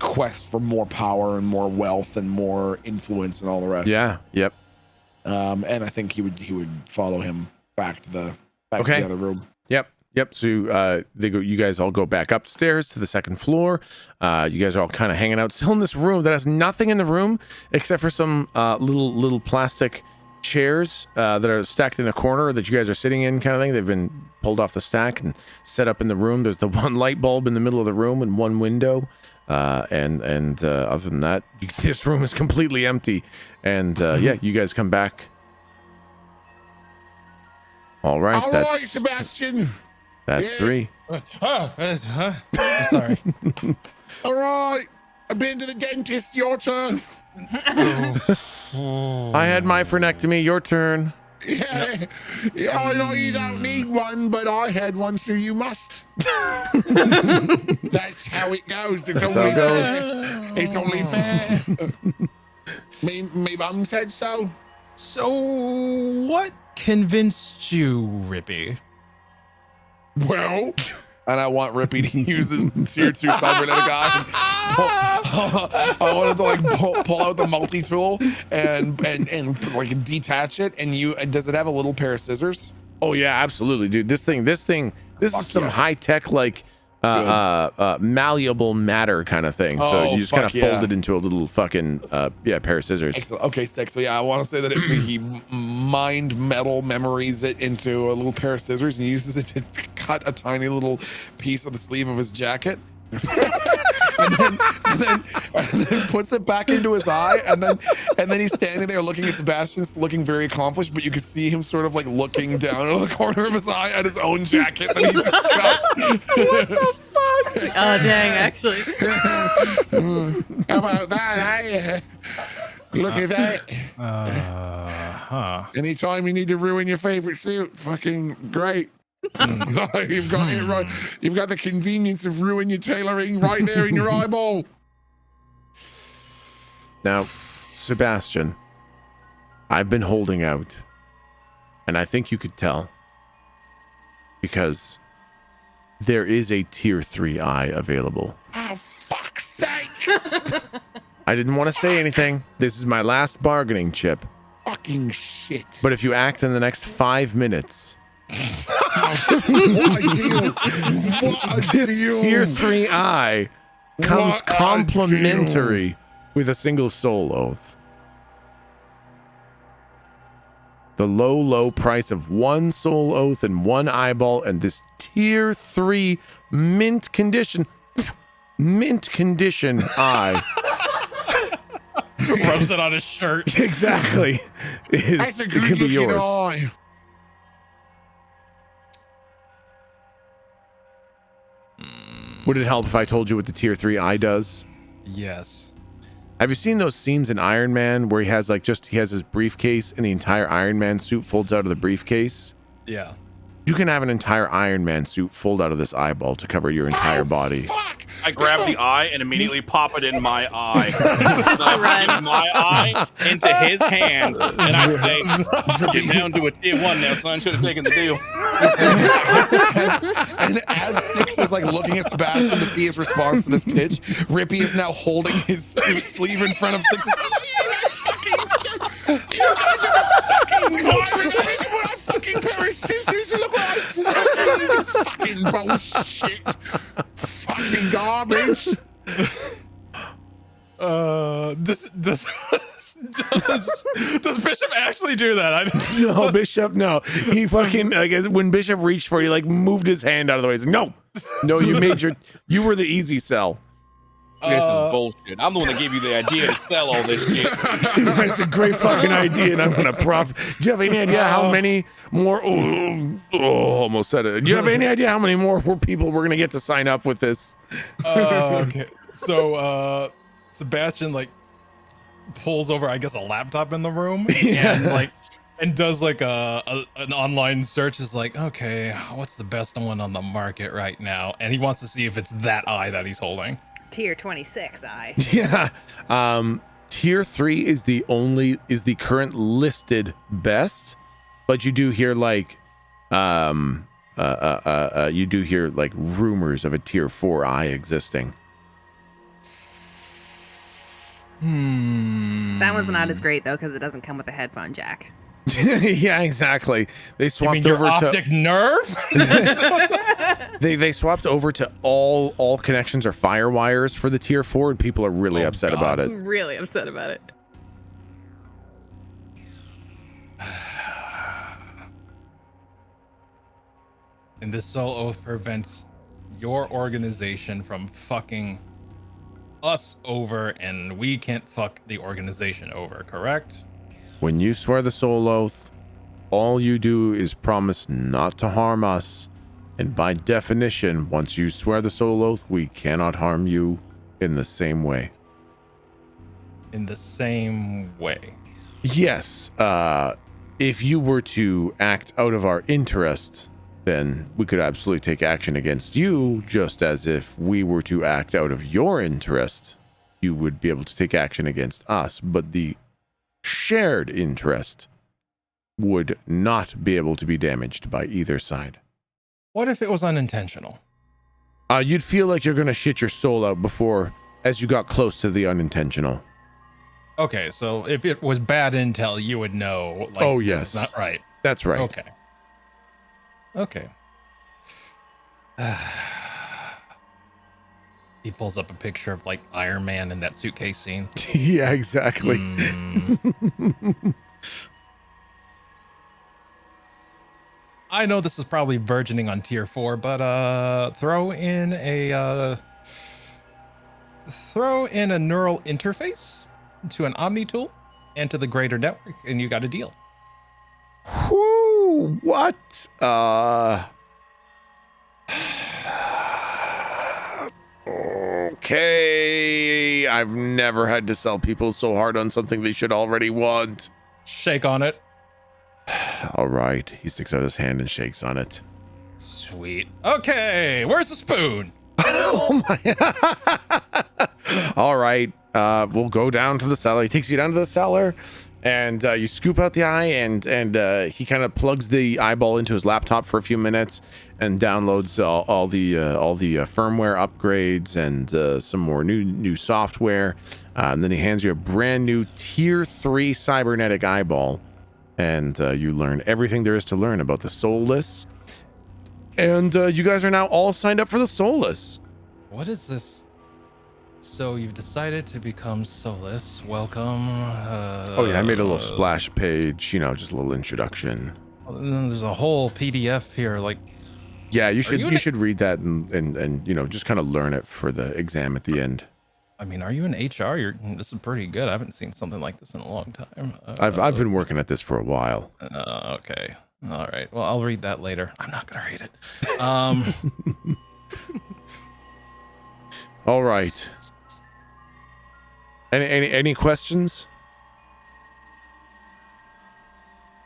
quest for more power and more wealth and more influence and all the rest. Yeah. Yep. And I think he would follow him back to the other room. Yep. So you guys all go back upstairs to the second floor. You guys are all kind of hanging out still in this room that has nothing in the room except for some little plastic chairs that are stacked in a corner that you guys are sitting in, kind of thing. They've been pulled off the stack and set up in the room. There's the one light bulb in the middle of the room and one window. And other than that, this room is completely empty. And you guys come back. All right, all right, Sebastian. That's 3. Sorry. All right. I've been to the dentist. Your turn. I had my frenectomy. Your turn. Yeah. I know you don't need one, but I had one, so you must. That's how it goes. That's how it goes. It's only fair. Me mum said so. So, what convinced you, Rippy? Well, and I want Rippy to use this tier 2 cybernetic eye. I want him to like pull out the multi-tool and like detach it. And does it have a little pair of scissors? Oh yeah, absolutely, dude. This is some high tech like malleable matter kind of thing. So Oh, you just kind of fuck yeah. fold it into a little fucking pair of scissors. Excellent. Okay, sick. So yeah, I want to say that he mind metal memories it into a little pair of scissors and uses it to cut a tiny little piece of the sleeve of his jacket. and then puts it back into his eye, and then he's standing there looking at Sebastian, looking very accomplished, but you can see him sort of like looking down out of the corner of his eye at his own jacket that he just cut. What the fuck? Oh dang! Actually, How about that, eh? Look at that. Anytime you need to ruin your favorite suit, fucking great. You've got it right. You've got the convenience of ruin your tailoring right there in your eyeball. Now, Sebastian, I've been holding out, and I think you could tell, because there is a tier 3 eye available. Oh, fuck's sake. I didn't want to say anything. This is my last bargaining chip. Fucking shit. But if you act in the next 5 minutes, What a deal. What a this deal. tier 3 eye comes What a complimentary with a single soul oath. The low price of 1 soul oath and 1 eyeball, and this tier 3 mint condition eye. Rubs it on his shirt. Exactly. That's a It good can be looking yours. eye. Would it help if I told you what the tier 3 eye does? Yes. Have you seen those scenes in Iron Man where he has his briefcase and the entire Iron Man suit folds out of the briefcase? Yeah. You can have an entire Iron Man suit fold out of this eyeball to cover your entire body. Fuck. I grab the eye and immediately pop it in my eye. Just I run. put my eye into his hand, and I say, "Get down to a tier 1 now, son. Should have taken the deal." And as Six is like looking at Sebastian to see his response to this pitch, Rippy is now holding his suit sleeve in front of Six. You guys are fucking lying. What a fucking pair of scissors. Look what I fucking bullshit. Fucking garbage. Does Bishop actually do that? No, Bishop, no. He fucking, when Bishop reached for you, moved his hand out of the way. He's like, no, you were the easy sell. This is bullshit. I'm the one that gave you the idea to sell all this shit. That's a great fucking idea, and I'm gonna profit. Do you have any idea how many more? Almost said it. Do you have any idea how many more people we're gonna get to sign up with this? Okay. So Sebastian pulls over, I guess, a laptop in the room and does an online search. Is like, okay, what's the best one on the market right now? And he wants to see if it's that eye that he's holding. tier 26 eye. Yeah. Tier 3 is the current listed best, but you do hear rumors of a tier 4 eye existing. That one's not as great though because it doesn't come with a headphone jack. Yeah, exactly. They swapped your over optic nerve. They swapped over to all connections are fire wires for the tier 4, and people are really upset about it. I'm really upset about it. And this soul oath prevents your organization from fucking us over, and we can't fuck the organization over, correct? When you swear the soul oath, all you do is promise not to harm us, and by definition, once you swear the soul oath, we cannot harm you in the same way. In the same way. Yes, if you were to act out of our interest, then we could absolutely take action against you, just as if we were to act out of your interest, you would be able to take action against us, but the shared interest would not be able to be damaged by either side. What if it was unintentional? You'd feel like you're going to shit your soul out before, as you got close to the unintentional. Okay, so if it was bad intel, you would know. Oh, this yes. is not right. That's right. Okay. He pulls up a picture of like Iron Man in that suitcase scene. Yeah, exactly. I know this is probably burgeoning on tier 4, but throw in a neural interface to an Omni tool and to the greater network, and you got a deal. Whoo, what? Okay. I've never had to sell people so hard on something they should already want. Shake on it. All right. He sticks out his hand and shakes on it. Sweet. Okay, where's the spoon? Oh my. All right. We'll go down to the cellar. He takes you down to the cellar, and you scoop out the eye, and he kind of plugs the eyeball into his laptop for a few minutes and downloads all the firmware upgrades and some more new software. And then he hands you a brand new tier 3 cybernetic eyeball, and you learn everything there is to learn about the soulless. And you guys are now all signed up for the soulless. What is this? So you've decided to become soulless. Welcome. Oh yeah, I made a little splash page, just a little introduction. There's a whole PDF here, like. Yeah, you should read that and just kind of learn it for the exam at the end. I mean, are you in HR? This is pretty good. I haven't seen something like this in a long time. I've been working at this for a while. Okay. All right. Well, I'll read that later. I'm not gonna read it. All right. Any questions?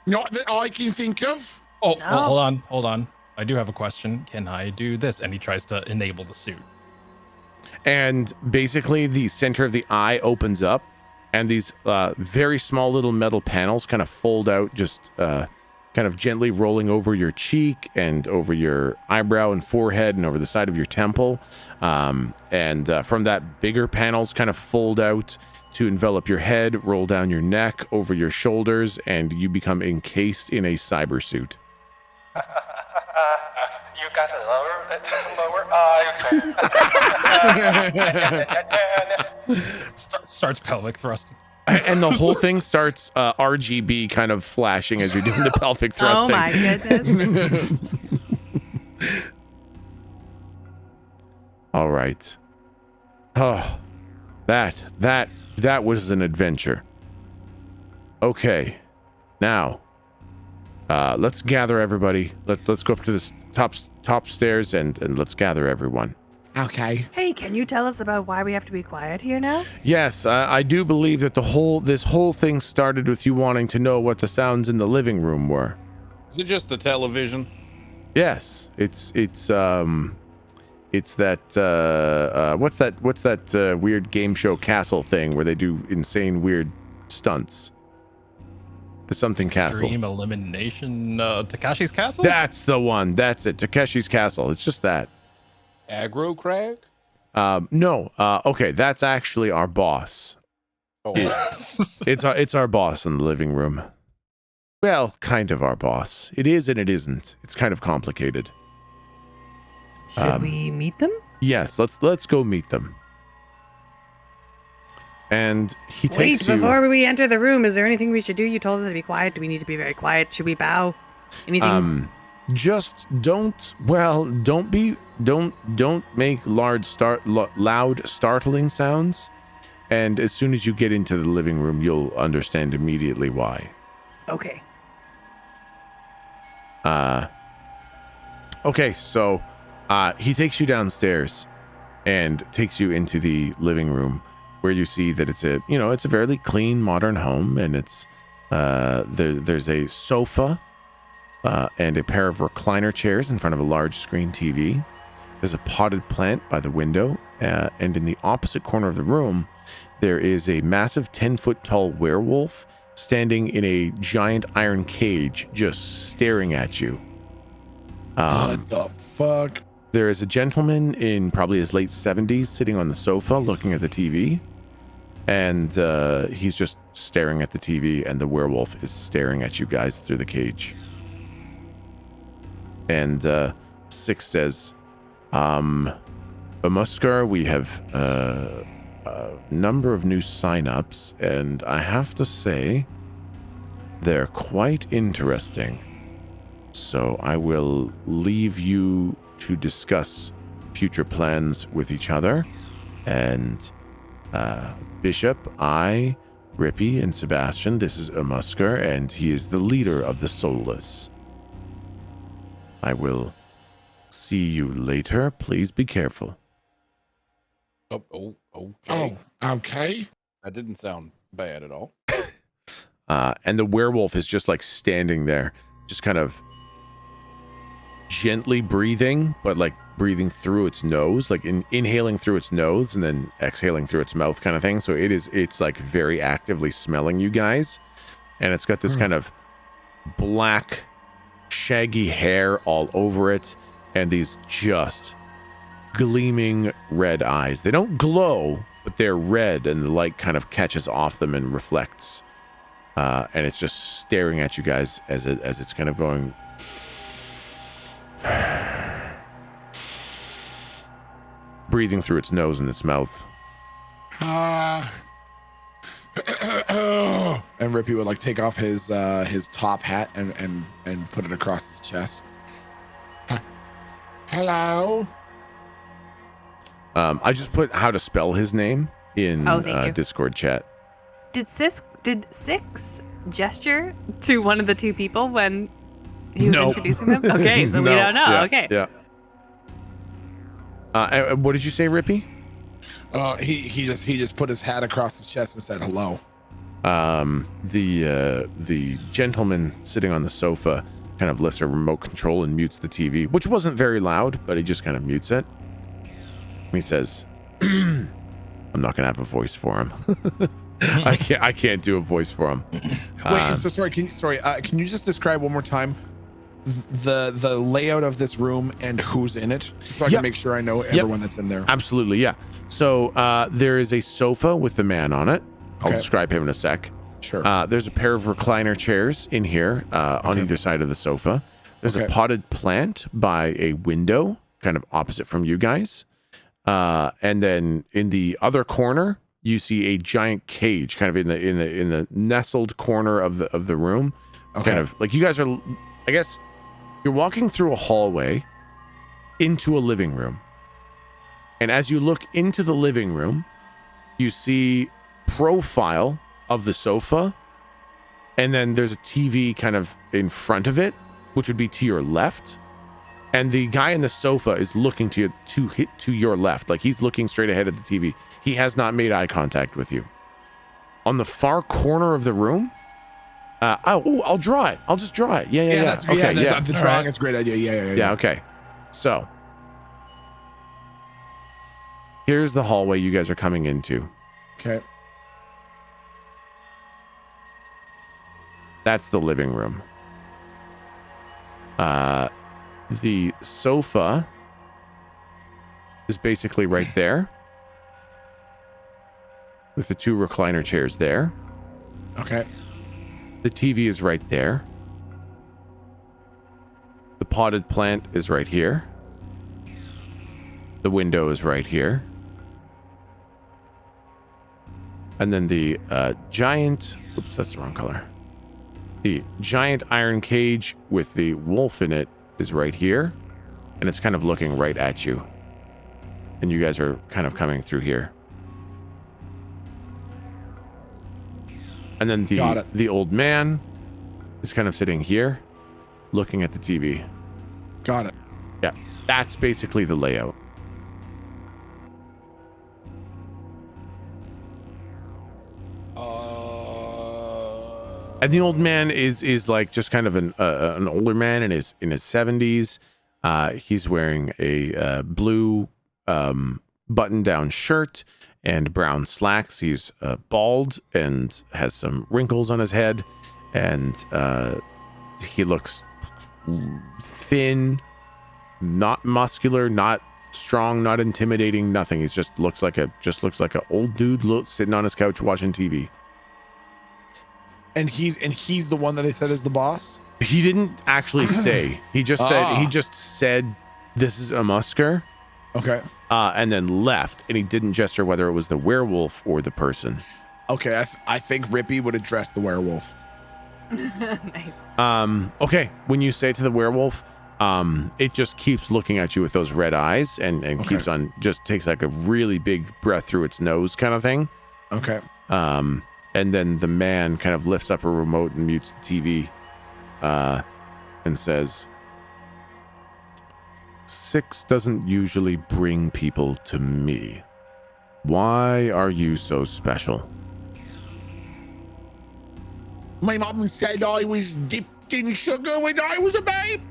Not that I can think of. Oh, No. well, hold on. I do have a question. Can I do this? And he tries to enable the suit. And basically the center of the eye opens up, and these very small little metal panels kind of fold out, just kind of gently rolling over your cheek and over your eyebrow and forehead and over the side of your temple. And from that, bigger panels kind of fold out to envelop your head, roll down your neck, over your shoulders, and you become encased in a cyber suit. You got a lower eye. Starts pelvic thrusting. And the whole thing starts RGB kind of flashing as you're doing the pelvic thrusting. Oh my goodness. All right. Oh, that was an adventure. Okay. Now, let's gather everybody. Let's go up to this top stairs and let's gather everyone. Okay. Hey, can you tell us about why we have to be quiet here now? Yes, I do believe that this whole thing started with you wanting to know what the sounds in the living room were. Is it just the television? Yes, it's that what's that weird game show castle thing where they do insane weird stunts? The something castle. Extreme elimination. Takashi's castle. That's the one. That's it. Takeshi's castle. It's just that. Aggro crag? No. Okay, that's actually our boss. Oh, It's our boss in the living room. Well, kind of our boss. It is and it isn't. It's kind of complicated. Should we meet them? Yes, let's go meet them. And he takes Wait, you. before we enter the room, is there anything we should do? You told us to be quiet. Do we need to be very quiet? Should we bow? Anything? Just don't make loud startling sounds. And as soon as you get into the living room, you'll understand immediately why. Okay. Okay, so he takes you downstairs and takes you into the living room where you see that it's a fairly clean modern home, and it's there's a sofa and a pair of recliner chairs in front of a large screen TV. There's a potted plant by the window, and in the opposite corner of the room, there is a massive 10-foot tall werewolf standing in a giant iron cage, just staring at you. What the fuck? There is a gentleman in probably his late 70s sitting on the sofa looking at the TV, and he's just staring at the TV, and the werewolf is staring at you guys through the cage. And Six says, Muskar, we have a number of new signups, and I have to say, they're quite interesting. So I will leave you to discuss future plans with each other. And Bishop, I, Rippy, and Sebastian, this is Muskar, and he is the leader of the Soulless. I will see you later. Please be careful. Okay. Oh, okay. That didn't sound bad at all. And the werewolf is just like standing there, just kind of gently breathing, but like breathing through its nose, like inhaling through its nose and then exhaling through its mouth kind of thing. So it's like very actively smelling you guys. And it's got this kind of black, shaggy hair all over it and these just gleaming red eyes. They don't glow, but they're red and the light kind of catches off them and reflects. And it's just staring at you guys as it's kind of going breathing through its nose and its mouth. And Rippy would like take off his top hat and put it across his chest. Hello. I just put how to spell his name in thank you. Discord chat. Did Six gesture to one of the two people when he was introducing them? Okay, so we don't know. Yeah, Okay. Yeah. What did you say, Rippy? He just put his hat across his chest and said hello. The gentleman sitting on the sofa kind of lifts a remote control and mutes the TV, which wasn't very loud, but he just kind of mutes it. He says, "I'm not gonna have a voice for him. I can't do a voice for him." Wait, so sorry. Can you just describe one more time the layout of this room and who's in it, so I can make sure I know everyone that's in there? Absolutely, yeah. So there is a sofa with the man on it. I'll describe him in a sec. Sure. There's a pair of recliner chairs in here on either side of the sofa. There's a potted plant by a window, kind of opposite from you guys. And then in the other corner, you see a giant cage, kind of in the nestled corner of the room. Kind of like you guys are, I guess, you're walking through a hallway into a living room. And as you look into the living room, you see profile of the sofa, and then there's a TV kind of in front of it, which would be to your left. And the guy in the sofa is looking to your left, like he's looking straight ahead at the TV. He has not made eye contact with you. On the far corner of the room, I'll draw it. I'll just draw it. Yeah. That's, okay, the drawing is a great idea. Yeah. Okay. So here's the hallway you guys are coming into. Okay. That's the living room. The sofa is basically right there, with the two recliner chairs there. Okay. The TV is right there. The potted plant is right here. The window is right here. And then the giant... Oops, that's the wrong color. The giant iron cage with the wolf in it is right here. And it's kind of looking right at you. And you guys are kind of coming through here. And then the old man is kind of sitting here, looking at the TV. Got it. Yeah, that's basically the layout. And the old man is like just kind of an older man in his 70s. He's wearing a blue button-down shirt and brown slacks. He's bald and has some wrinkles on his head, and he looks thin, not muscular, not strong, not intimidating, nothing. He just looks like a old dude sitting on his couch watching TV. And he's the one that they said is the boss? He didn't actually say. He just said this is a Muskar, Okay. And then left, and he didn't gesture whether it was the werewolf or the person. Okay, I think Rippy would address the werewolf. Nice. Okay, when you say to the werewolf, it just keeps looking at you with those red eyes and keeps on, just takes like a really big breath through its nose kind of thing. Okay. And then the man kind of lifts up a remote and mutes the TV, and says, 6 doesn't usually bring people to me. Why are you so special? My mum said I was dipped in sugar when I was a babe.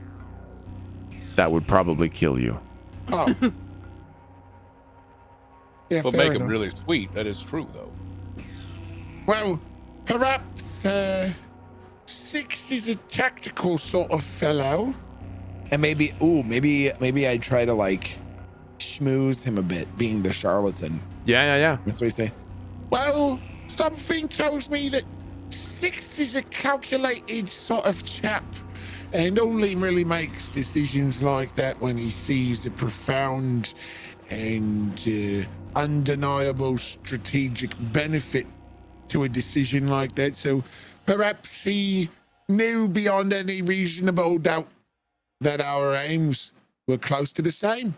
That would probably kill you. Oh. Yeah, But fair make them enough. really sweet. That is true, though. Well, perhaps 6 is a tactical sort of fellow. And maybe I'd try to like schmooze him a bit, being the charlatan. Yeah. That's what you say. Well, something tells me that 6 is a calculated sort of chap and only really makes decisions like that when he sees a profound and undeniable strategic benefit to a decision like that. So perhaps he knew beyond any reasonable doubt that our aims were close to the same.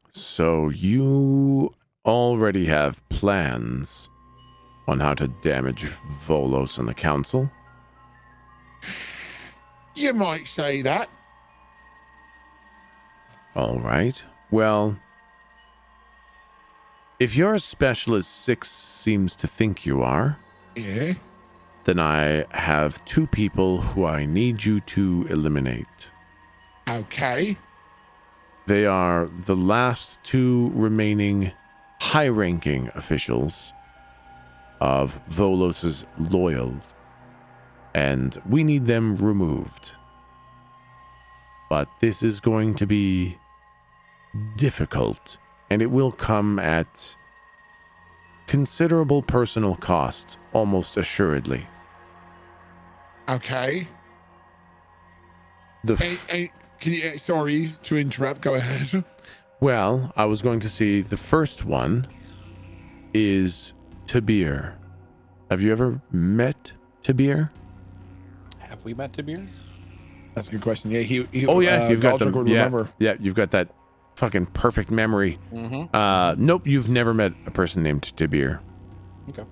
So you already have plans on how to damage Volos and the council? You might say that. All right. Well, if you're as special as 6 seems to think you are, Yeah. then I have 2 people who I need you to eliminate. Okay. They are the last 2 remaining high-ranking officials of Volos's loyal, and we need them removed. But this is going to be difficult, and it will come at considerable personal cost, almost assuredly. Okay. The Can you, sorry to interrupt. Go ahead. Well, I was going to see the first one is Tabir. Have you ever met Tabir? Have we met Tabir? That's a good question. Yeah, he Oh yeah, you've got Galdrick would yeah, remember. yeah, you've got that fucking perfect memory. Mm-hmm. Nope, you've never met a person named Tabir. Okay.